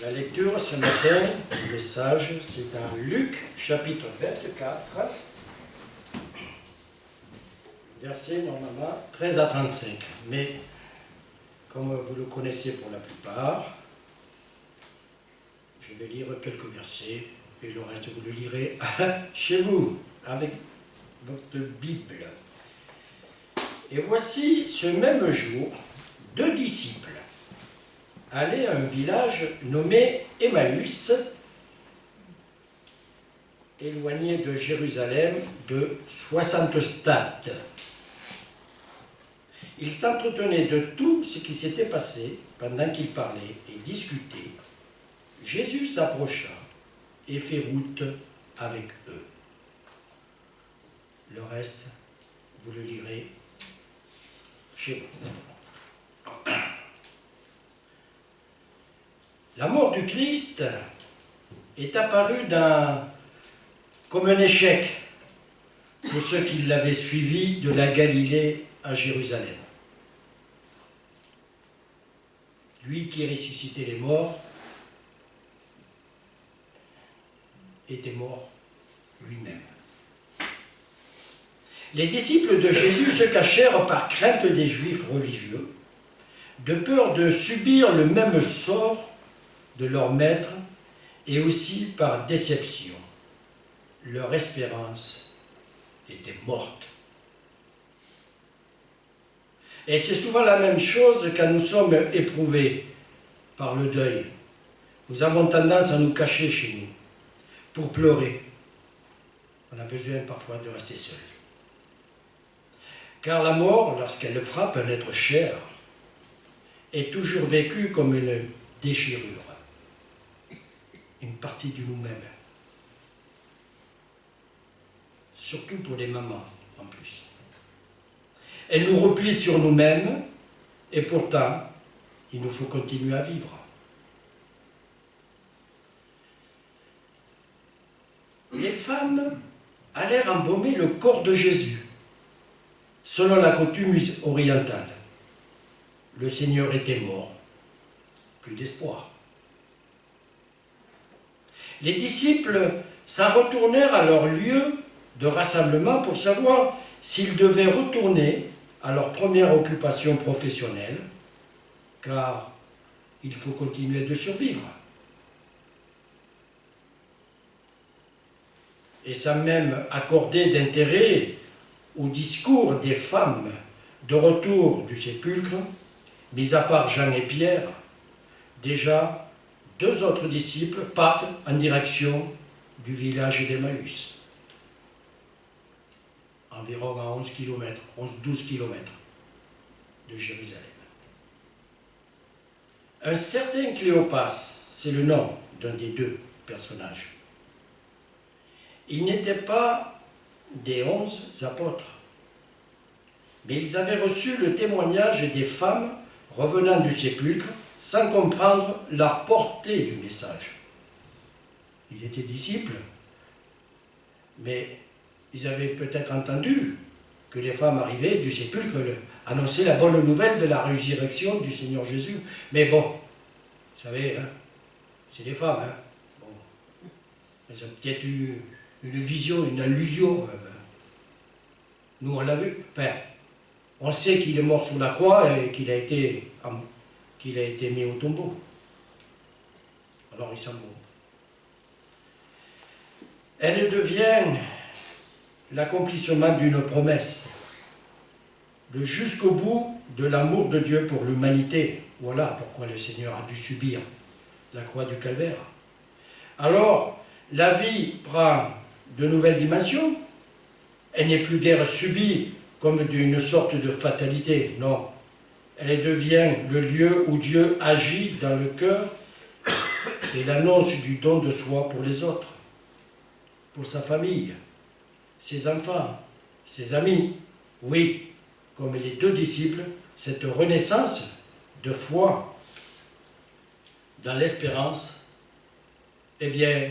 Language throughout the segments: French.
La lecture ce matin, le message, c'est dans Luc, chapitre 24, versets normalement 13 à 35. Mais, comme vous le connaissez pour la plupart, je vais lire quelques versets et le reste vous le lirez chez vous, avec votre Bible. Et voici ce même jour, 2 disciples allaient à un village nommé Emmaüs, éloigné de Jérusalem de 60 stades. Ils s'entretenaient de tout ce qui s'était passé pendant qu'ils parlaient et discutaient. Jésus s'approcha et fit route avec eux. Le reste, vous le lirez chez vous. La mort du Christ est apparue comme un échec pour ceux qui l'avaient suivi de la Galilée à Jérusalem. Lui qui ressuscitait les morts était mort lui-même. Les disciples de Jésus se cachèrent par crainte des Juifs religieux, de peur de subir le même sort de leur maître et aussi par déception. Leur espérance était morte. Et c'est souvent la même chose quand nous sommes éprouvés par le deuil. Nous avons tendance à nous cacher chez nous pour pleurer. On a besoin parfois de rester seul. Car la mort, lorsqu'elle frappe un être cher, est toujours vécue comme une déchirure, une partie de nous-mêmes. Surtout pour les mamans, en plus. Elle nous replie sur nous-mêmes, et pourtant, il nous faut continuer à vivre. Les femmes allèrent embaumer le corps de Jésus, selon la coutume orientale. Le Seigneur était mort, plus d'espoir. Les disciples s'en retournèrent à leur lieu de rassemblement pour savoir s'ils devaient retourner à leur première occupation professionnelle, car il faut continuer de survivre. Et sans même accorder d'intérêt au discours des femmes de retour du sépulcre, mis à part Jean et Pierre, déjà 2 autres disciples partent en direction du village d'Emmaüs, environ à 11 km, 11-12 km de Jérusalem. Un certain Cléopas, c'est le nom d'un des 2 personnages. Ils n'étaient pas des 11 apôtres, mais ils avaient reçu le témoignage des femmes revenant du sépulcre sans comprendre la portée du message. Ils étaient disciples, mais ils avaient peut-être entendu que les femmes arrivaient du sépulcre annoncer la bonne nouvelle de la résurrection du Seigneur Jésus. Mais bon, vous savez, hein, c'est les femmes. Hein, bon, elles ont peut-être eu une vision, une allusion. Nous, on l'a vu. Enfin, on sait qu'il est mort sur la croix et qu'il a été mis au tombeau. Alors il s'en va. Elle devient l'accomplissement d'une promesse, le jusqu'au bout de l'amour de Dieu pour l'humanité. Voilà pourquoi le Seigneur a dû subir la croix du calvaire. Alors, la vie prend de nouvelles dimensions. Elle n'est plus guère subie comme d'une sorte de fatalité, non. Elle devient le lieu où Dieu agit dans le cœur et l'annonce du don de soi pour les autres, pour sa famille, ses enfants, ses amis. Oui, comme les 2 disciples, cette renaissance de foi dans l'espérance, eh bien,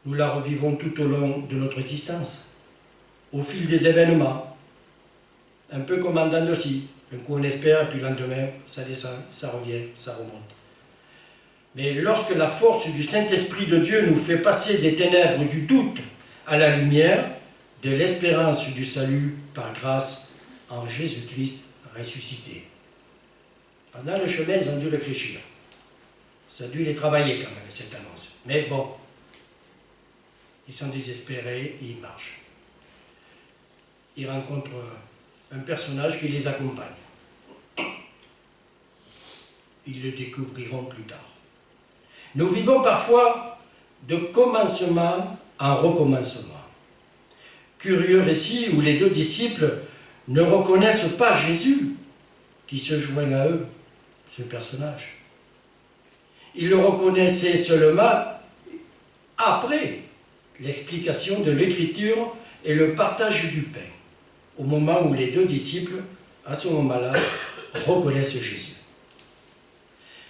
nous la revivons tout au long de notre existence, au fil des événements, un peu comme en dents de scie. Un coup on espère, et puis le lendemain, ça descend, ça revient, ça remonte. Mais lorsque la force du Saint-Esprit de Dieu nous fait passer des ténèbres du doute à la lumière de l'espérance du salut par grâce en Jésus-Christ ressuscité. Pendant le chemin, ils ont dû réfléchir. Ça a dû les travailler quand même, cette annonce. Mais bon, ils sont désespérés et ils marchent. Ils rencontrent un personnage qui les accompagne. Ils le découvriront plus tard. Nous vivons parfois de commencement en recommencement. Curieux récit où les deux disciples ne reconnaissent pas Jésus qui se joint à eux, ce personnage. Ils le reconnaissaient seulement après l'explication de l'Écriture et le partage du pain, au moment où les deux disciples, à ce moment-là, reconnaissent Jésus.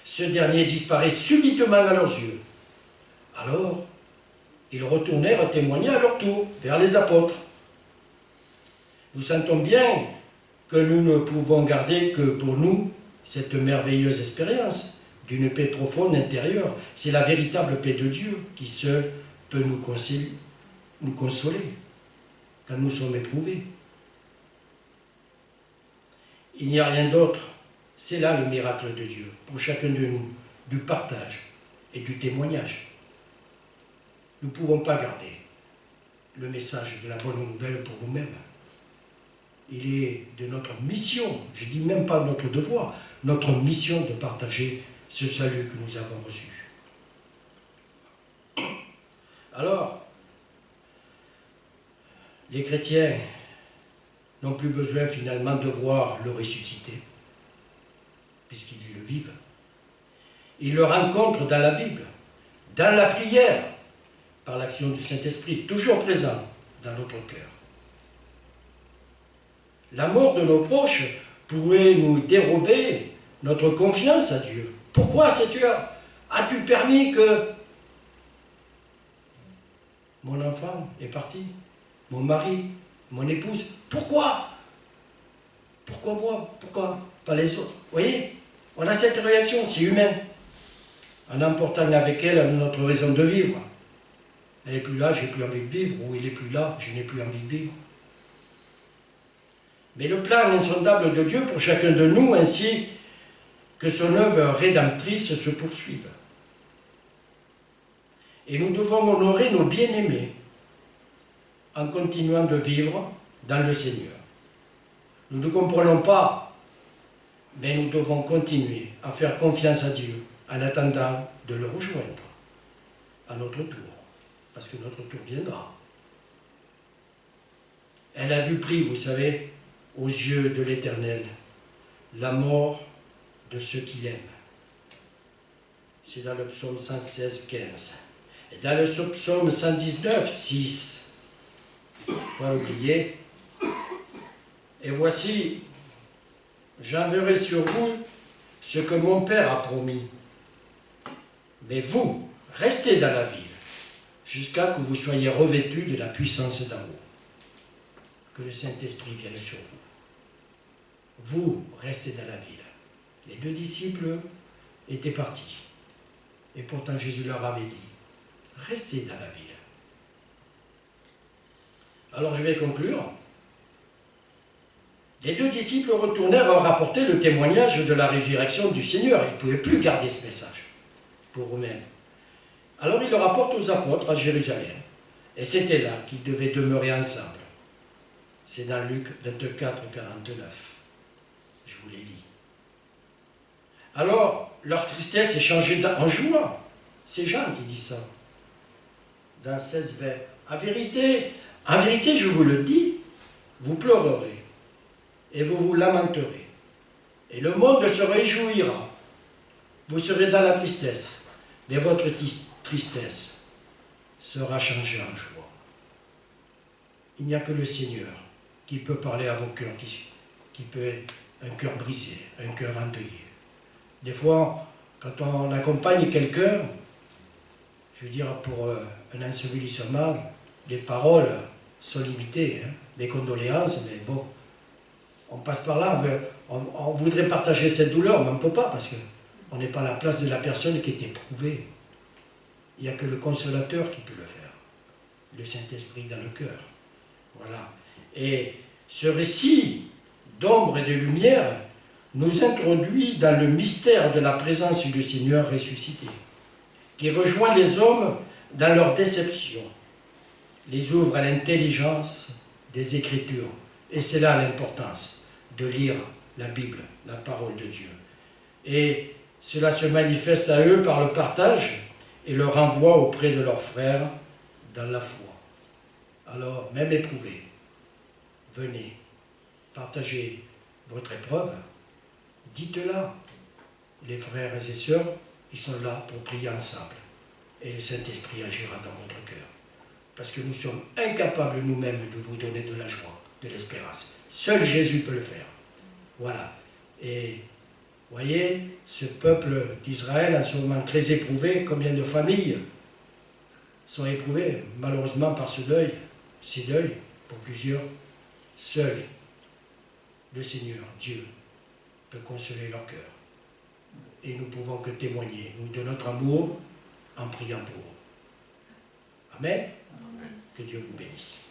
Ce dernier disparaît subitement à leurs yeux. Alors, ils retournèrent témoigner à leur tour vers les apôtres. Nous sentons bien que nous ne pouvons garder que pour nous cette merveilleuse expérience d'une paix profonde intérieure. C'est la véritable paix de Dieu qui seule peut nous consoler quand nous sommes éprouvés. Il n'y a rien d'autre. C'est là le miracle de Dieu, pour chacun de nous, du partage et du témoignage. Nous ne pouvons pas garder le message de la bonne nouvelle pour nous-mêmes. Il est de notre mission, je ne dis même pas notre devoir, notre mission de partager ce salut que nous avons reçu. Alors, les chrétiens n'ont plus besoin finalement de voir le ressuscité, puisqu'ils le vivent. Ils le rencontrent dans la Bible, dans la prière, par l'action du Saint-Esprit, toujours présent dans notre cœur. La mort de nos proches pourrait nous dérober notre confiance à Dieu. Pourquoi, Seigneur, as-tu permis que mon enfant est parti, mon mari, mon épouse? Pourquoi? Pourquoi moi? Pourquoi pas les autres? Vous voyez, on a cette réaction, c'est humain. En emportant avec elle notre raison de vivre. Elle n'est plus là, j'ai plus envie de vivre, ou il n'est plus là, je n'ai plus envie de vivre. Mais le plan insondable de Dieu pour chacun de nous, ainsi que son œuvre rédemptrice, se poursuivent. Et nous devons honorer nos bien-aimés en continuant de vivre dans le Seigneur. Nous ne comprenons pas, mais nous devons continuer à faire confiance à Dieu en attendant de le rejoindre à notre tour, parce que notre tour viendra. Elle a du prix, vous savez, aux yeux de l'Éternel, la mort de ceux qu'il aime. C'est dans le psaume 116, 15. Et dans le psaume 119, 6. Pas l'oublier. Et voici, j'enverrai sur vous ce que mon Père a promis. Mais vous, restez dans la ville, jusqu'à que vous soyez revêtus de la puissance d'en haut. Que le Saint-Esprit vienne sur vous. Vous, restez dans la ville. Les deux disciples étaient partis. Et pourtant Jésus leur avait dit, restez dans la ville. Alors je vais conclure. Les deux disciples retournèrent rapporter le témoignage de la résurrection du Seigneur. Ils ne pouvaient plus garder ce message pour eux-mêmes. Alors ils le rapportent aux apôtres à Jérusalem. Et c'était là qu'ils devaient demeurer ensemble. C'est dans Luc 24, 49. Je vous l'ai dit. Alors, leur tristesse est changée en joie. C'est Jean qui dit ça. Dans 16 vers. En vérité, je vous le dis, vous pleurerez et vous vous lamenterez. Et le monde se réjouira. Vous serez dans la tristesse, mais votre tristesse sera changée en joie. Il n'y a que le Seigneur qui peut parler à vos cœurs, qui peut être un cœur brisé, un cœur endeuillé. Des fois, quand on accompagne quelqu'un, je veux dire, pour un ensevelissement, les paroles sont limitées, hein, les condoléances, mais bon, on passe par là, on voudrait partager cette douleur, mais on ne peut pas, parce que On n'est pas à la place de la personne qui est éprouvée. Il n'y a que le consolateur qui peut le faire. Le Saint-Esprit dans le cœur. Voilà. Et ce récit d'ombre et de lumière nous introduit dans le mystère de la présence du Seigneur ressuscité, qui rejoint les hommes dans leur déception, les ouvre à l'intelligence des Écritures. Et c'est là l'importance de lire la Bible, la parole de Dieu. Et cela se manifeste à eux par le partage et le renvoi auprès de leurs frères dans la foi. Alors, même éprouvés, venez, partagez votre épreuve, dites-la. Les frères et sœurs, ils sont là pour prier ensemble. Et le Saint-Esprit agira dans votre cœur. Parce que nous sommes incapables nous-mêmes de vous donner de la joie, de l'espérance. Seul Jésus peut le faire. Voilà. Et voyez, ce peuple d'Israël, en ce moment très éprouvé, combien de familles sont éprouvées, malheureusement, par ce deuil, ces deuils, pour plusieurs. Seul le Seigneur, Dieu, peut consoler leur cœur. Et nous pouvons que témoigner, nous, de notre amour en priant pour eux. Amen. Amen. Que Dieu vous bénisse.